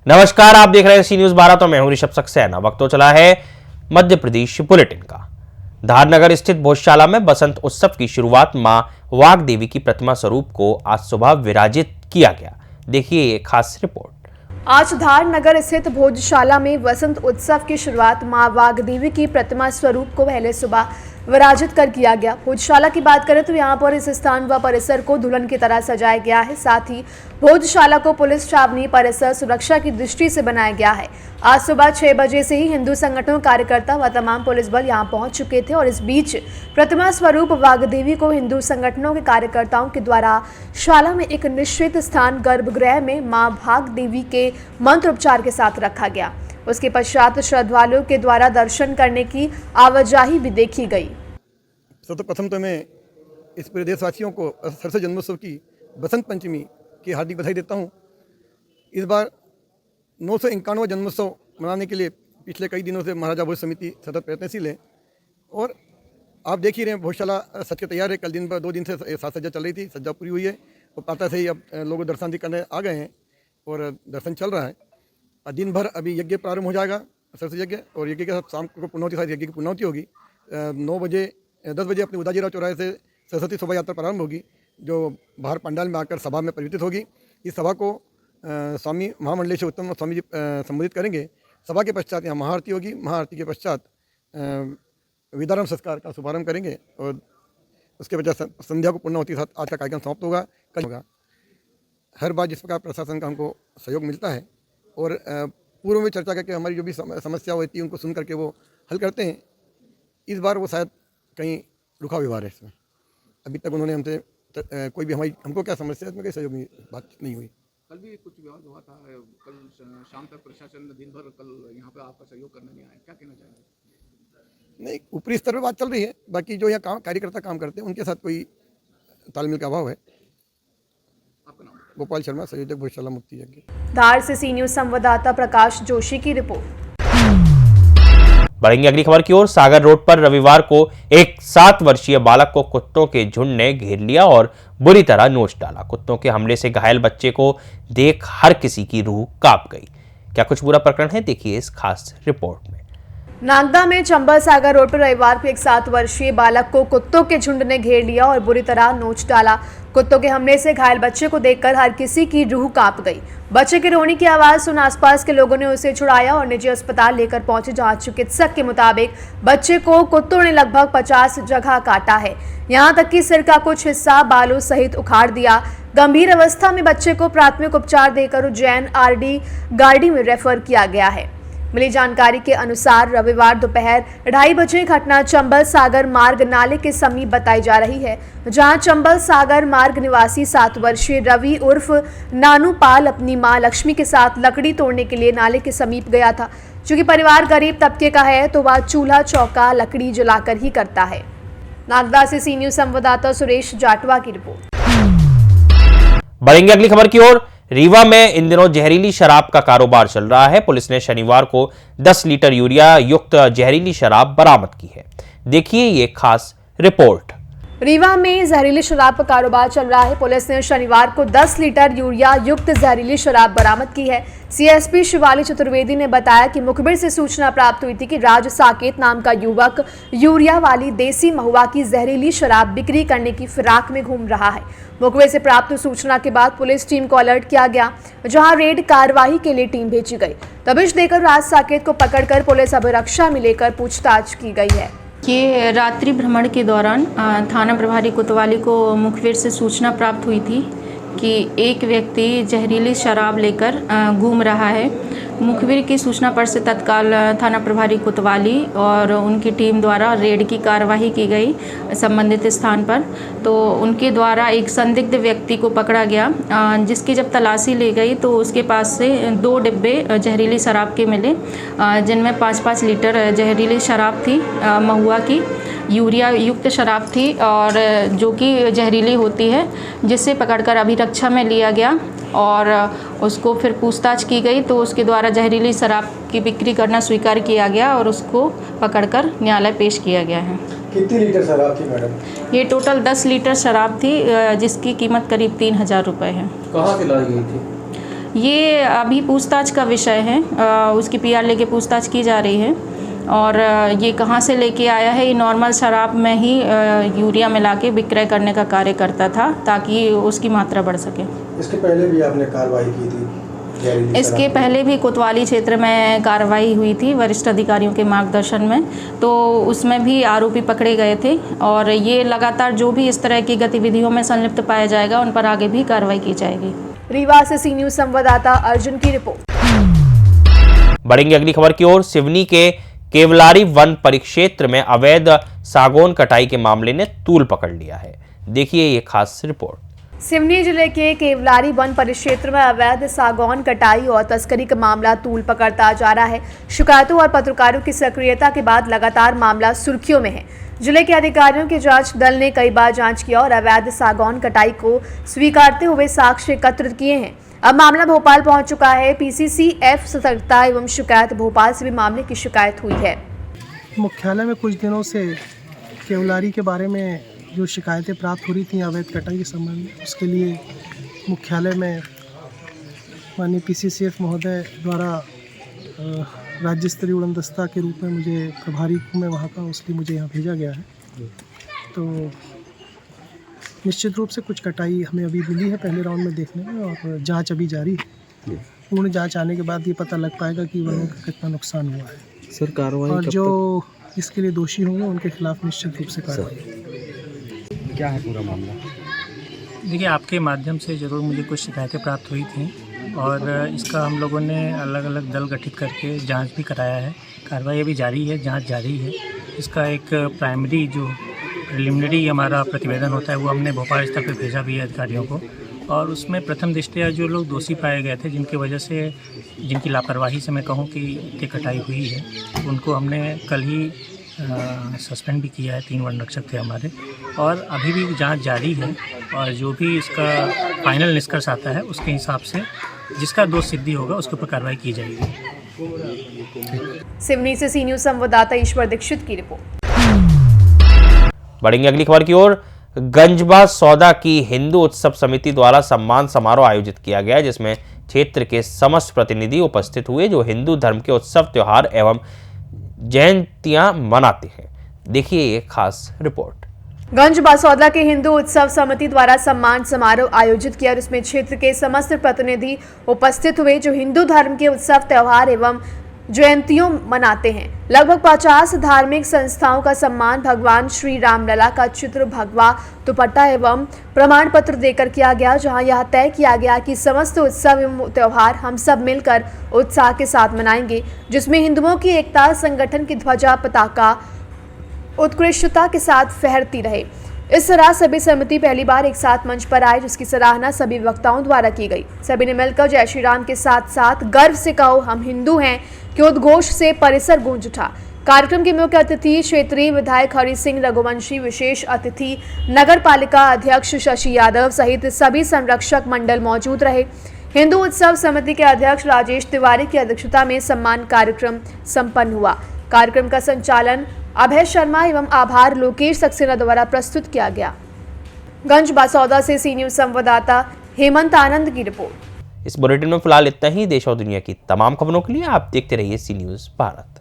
नमस्कार, आप देख रहे हैं सी न्यूज 12। तो मैं हूं ऋषभ सक्सेना। वक्त तो चला है मध्य प्रदेश बुलेटिन का। धारनगर स्थित भोजशाला में बसंत उत्सव की शुरुआत मां वाग देवी की प्रतिमा स्वरूप को आज सुबह विराजित किया गया। देखिए ये खास रिपोर्ट। आज धारनगर स्थित भोजशाला में वसंत उत्सव की शुरुआत मां वाग देवी की प्रतिमा स्वरूप को पहले सुबह विराजित कर किया गया। भोजशाला की बात करें तो यहाँ पर इस स्थान व परिसर को दुल्हन की तरह सजाया गया है। साथ ही भोजशाला को पुलिस छावनी परिसर सुरक्षा की दृष्टि से बनाया गया है। आज सुबह 6 बजे से ही हिंदू संगठनों कार्यकर्ता व तमाम पुलिस बल यहाँ पहुंच चुके थे और इस बीच प्रतिमा स्वरूप वाग देवी को हिंदू संगठनों के कार्यकर्ताओं के द्वारा शाला में एक निश्चित स्थान गर्भगृह में मां भाग देवी के मंत्रोपचार के साथ रखा गया। उसके पश्चात श्रद्धालुओं के द्वारा दर्शन करने की आवाजाही भी देखी गई। सर्वप्रथम तो मैं इस पूरे देशवासियों को सरस्वती जन्मोत्सव की बसंत पंचमी की हार्दिक बधाई देता हूं। इस बार 991वां जन्मोत्सव मनाने के लिए पिछले कई दिनों से महाराजा भोज समिति सतत प्रयत्नशील है और आप देख ही रहे हैं भोजशाला सज के तैयार है। कल दिन पर 2 दिन से साज सज्जा चल रही थी, सज्जा पूरी हुई है और प्रातः से ही अब लोग दर्शन करने आ गए हैं और दर्शन चल रहा है। दिन भर अभी यज्ञ प्रारंभ हो जाएगा, सरस्वती यज्ञ, और यज्ञ के साथ शाम को पूर्णावती, साथ यज्ञ की पूर्णावती होगी। 10 बजे अपने उदाजीराव चौराहे से सरस्वती शोभा यात्रा प्रारंभ होगी जो बाहर पंडाल में आकर सभा में परिवर्तित होगी। इस सभा को स्वामी महामंडलेश्वर उत्तम स्वामी जी संबोधित करेंगे। सभा के पश्चात यहाँ महाआरती होगी। महाआरती के पश्चात विदारम संस्कार का शुभारंभ करेंगे और उसके पश्चात संध्या को पूर्णावती के साथ आज का कार्यक्रम समाप्त होगा। कल होगा। हर बार जिस प्रकार प्रशासन का हमको सहयोग मिलता है और पूर्व में चर्चा करके हमारी जो भी समस्या होती है उनको सुन करके वो हल करते हैं। इस बार वो शायद कहीं रुका व्यवहार है इसमें। अभी तक उन्होंने हमसे कोई भी हमको क्या समस्या है इसमें कोई सहयोग नहीं, बातचीत नहीं हुई। कल भी कुछ विवाद हुआ था, कल शाम तक प्रशासन दिन भर कल यहाँ पे आपका सहयोग करने नहीं आया, क्या कहना चाहेंगे? नहीं, ऊपरी स्तर पर बात चल रही है। बाकी जो यहाँ कार्यकर्ता काम करते हैं उनके साथ कोई तालमेल का अभाव है। आपका नाम? गोपाल शर्मा, संयोजक भोजशाला मुक्ति यज्ञ। धार से सी न्यूज संवाददाता प्रकाश जोशी की रिपोर्ट। बढ़ेंगे अगली खबर की ओर। सागर रोड पर रविवार को एक 7 वर्षीय बालक को कुत्तों के झुंड ने घेर लिया और बुरी तरह नोच डाला। कुत्तों के हमले से घायल बच्चे को देख हर किसी की रूह कांप गई। क्या कुछ बुरा प्रकरण है, देखिए इस खास रिपोर्ट में। नागदा में चंबल सागर रोड पर रविवार को एक 7 वर्षीय बालक को कुत्तों के झुंड ने घेर लिया और बुरी तरह नोच डाला। कुत्तों के हमले से घायल बच्चे को देखकर हर किसी की रूह कांप गई। बच्चे के रोने की आवाज सुन आसपास के लोगों ने उसे छुड़ाया और निजी अस्पताल लेकर पहुंचे, जहां चिकित्सक के मुताबिक बच्चे को कुत्तों ने लगभग 50 जगह काटा है। यहां तक कि सिर का कुछ हिस्सा बालों सहित उखाड़ दिया। गंभीर अवस्था में बच्चे को प्राथमिक उपचार देकर उज्जैन आरडी गार्डी में रेफर किया गया है। मिली जानकारी के अनुसार रविवार दोपहर 2:30 बजे घटना चंबल सागर मार्ग नाले के समीप बताई जा रही है, जहां चंबल सागर मार्ग निवासी 7 वर्षीय रवि उर्फ नानू पाल अपनी मां लक्ष्मी के साथ लकड़ी तोड़ने के लिए नाले के समीप गया था। चूंकि परिवार गरीब तबके का है तो वह चूल्हा चौका लकड़ी जलाकर ही करता है। नागदा से सी न्यूज संवाददाता सुरेश जाटवा की रिपोर्ट। बढ़ेंगे अगली खबर की ओर। रीवा में इन दिनों जहरीली शराब का कारोबार चल रहा है। पुलिस ने शनिवार को 10 लीटर यूरिया युक्त जहरीली शराब बरामद की है। देखिए ये खास रिपोर्ट। रीवा में जहरीली शराब का कारोबार चल रहा है। पुलिस ने शनिवार को 10 लीटर यूरिया युक्त जहरीली शराब बरामद की है। सीएसपी शिवाली चतुर्वेदी ने बताया कि मुखबिर से सूचना प्राप्त हुई थी कि राज साकेत नाम का युवक यूरिया वाली देसी महुआ की जहरीली शराब बिक्री करने की फिराक में घूम रहा है। मुखबिर से प्राप्त सूचना के बाद पुलिस टीम को अलर्ट किया गया, जहां रेड कार्रवाई के लिए टीम भेजी गई। दबिश देकर राज साकेत को पकड़कर पुलिस अभिरक्षा में लेकर पूछताछ की गई है। ये रात्रि भ्रमण के दौरान थाना प्रभारी कोतवाली को मुखबिर से सूचना प्राप्त हुई थी कि एक व्यक्ति जहरीली शराब लेकर घूम रहा है। मुखबिर की सूचना पर से तत्काल थाना प्रभारी कोतवाली और उनकी टीम द्वारा रेड की कार्यवाही की गई संबंधित स्थान पर। तो उनके द्वारा एक संदिग्ध व्यक्ति को पकड़ा गया, जिसकी जब तलाशी ली गई तो उसके पास से 2 डिब्बे जहरीली शराब के मिले, जिनमें 5-5 लीटर जहरीली शराब थी, महुआ की यूरिया युक्त शराब थी और जो कि जहरीली होती है, जिसे पकड़कर अभिरक्षा में लिया गया और उसको फिर पूछताछ की गई तो उसके द्वारा जहरीली शराब की बिक्री करना स्वीकार किया गया और उसको पकड़कर न्यायालय पेश किया गया है। कितनी लीटर शराब थी मैडम? ये टोटल 10 लीटर शराब थी, जिसकी कीमत करीब 3000 रुपये है। कहाँ से लाई गई थी? ये अभी पूछताछ का विषय है। उसकी पीआर लेके पूछताछ की जा रही है और ये कहाँ से लेके आया है। ये नॉर्मल शराब में ही यूरिया मिला के विक्रय करने का कार्य करता था ताकि उसकी मात्रा बढ़ सके। इसके पहले भी आपने कार्रवाई की थी? इसके पहले भी कोतवाली क्षेत्र में कार्रवाई हुई थी वरिष्ठ अधिकारियों के मार्गदर्शन में, तो उसमें भी आरोपी पकड़े गए थे और ये लगातार जो भी इस तरह की गतिविधियों में संलिप्त पाया जाएगा उन पर आगे भी कार्रवाई की जाएगी। रीवा से सी न्यूज संवाददाता अर्जुन की रिपोर्ट। बढ़ेंगे अगली खबर की ओर। सिवनी के केवलारी वन परिक्षेत्र में अवैध सागौन कटाई के मामले ने तूल पकड़ लिया है। देखिए ये खास रिपोर्ट। सिवनी जिले के केवलारी वन परिक्षेत्र में अवैध सागौन कटाई और तस्करी का मामला तूल पकड़ता जा रहा है। शिकायतों और पत्रकारों की सक्रियता के बाद लगातार मामला सुर्खियों में है। जिले के अधिकारियों के जांच दल ने कई बार जांच किया और अवैध सागौन कटाई को स्वीकारते हुए साक्ष्य एकत्रित किए हैं। अब मामला भोपाल पहुंच चुका है। पीसीसीएफ सतर्कता एवं शिकायत भोपाल से भी मामले की शिकायत हुई है। मुख्यालय में कुछ दिनों से केवलारी के बारे में जो शिकायतें प्राप्त हो रही थी अवैध कटाई के संबंध में, उसके लिए मुख्यालय में माननीय पीसीसीएफ महोदय द्वारा राज्य स्तरीय उड़नदस्ता के रूप में मुझे प्रभारी हूँ मैं वहाँ का, उसलिए मुझे यहाँ भेजा गया है। तो निश्चित रूप से कुछ कटाई हमें अभी मिली है पहले राउंड में देखने में और जांच अभी जारी है। पूर्ण जांच आने के बाद ये पता लग पाएगा कि वनों का कितना नुकसान हुआ है। सर कार्रवाई और जो इसके लिए दोषी होंगे उनके खिलाफ निश्चित रूप से कार्रवाई। क्या है पूरा मामला? देखिए, आपके माध्यम से ज़रूर मुझे कुछ शिकायतें प्राप्त हुई थी और इसका हम लोगों ने अलग अलग दल गठित करके जांच भी कराया है। कार्रवाई अभी जारी है, जांच जारी है। इसका एक प्राइमरी जो प्रिलिमिनरी हमारा प्रतिवेदन होता है वो हमने भोपाल स्तर पर भेजा भी है अधिकारियों को और उसमें प्रथम दृष्टया जो लोग दोषी पाए गए थे जिनकी वजह से, जिनकी लापरवाही से मैं कहूँ कि इतनी कटाई हुई है, उनको हमने कल ही सस्पेंड भी किया है। 3 वनरक्षक थे हमारे और अभी भी जांच जारी है और जो भी इसका फाइनल निष्कर्ष आता है उसके हिसाब से जिसका दोष सिद्धि होगा उसके ऊपर कार्रवाई की जाएगी। सिवनी से सी न्यूज संवाददाता ईश्वर दीक्षित की रिपोर्ट। बढ़ेंगे अगली खबर की ओर। गंजबा सौदा की हिंदू उत्सव समिति द्वारा सम्मान समारोह आयोजित किया गया जिसमें क्षेत्र के समस्त प्रतिनिधि उपस्थित हुए जो हिंदू धर्म के उत्सव, त्योहार एवं जयंतियां मनाते हैं। देखिए ये खास रिपोर्ट। गंज बासौदा के हिंदू उत्सव समिति द्वारा सम्मान समारोह आयोजित किया और इसमें क्षेत्र के समस्त प्रतिनिधि उपस्थित हुए जो हिंदू धर्म के उत्सव, त्योहार एवं जयंतियों मनाते हैं। लगभग 50 धार्मिक संस्थाओं का सम्मान भगवान श्री रामलला का चित्र, भगवा दुपट्टा एवं प्रमाण पत्र देकर किया गया, जहां यह तय किया गया कि समस्त उत्सव एवं त्योहार हम सब मिलकर उत्साह के साथ मनाएंगे, जिसमें हिंदुओं की एकता, संगठन की ध्वजा पताका उत्कृष्टता के साथ फहरती रहे। इस तरह सभी समिति पहली बार एक साथ मंच पर आए, जिसकी सराहना सभी वक्ताओं द्वारा की गई। सभी ने मिलकर जय श्री राम के साथ साथ गर्व से कहो हम हिंदू हैं के उद्घोष से परिसर गूंज उठा। कार्यक्रम के मुख्य अतिथि क्षेत्रीय विधायक हरि सिंह रघुवंशी, विशेष अतिथि नगर पालिका अध्यक्ष शशि यादव सहित सभी संरक्षक मंडल मौजूद रहे। हिंदू उत्सव समिति के अध्यक्ष राजेश तिवारी की अध्यक्षता में सम्मान कार्यक्रम संपन्न हुआ। कार्यक्रम का संचालन अभय शर्मा एवं आभार लोकेश सक्सेना द्वारा प्रस्तुत किया गया। गंज बासौदा से सी न्यूज संवाददाता हेमंत आनंद की रिपोर्ट। इस बुलेटिन में फिलहाल इतना ही। देश और दुनिया की तमाम खबरों के लिए आप देखते रहिए सी न्यूज भारत।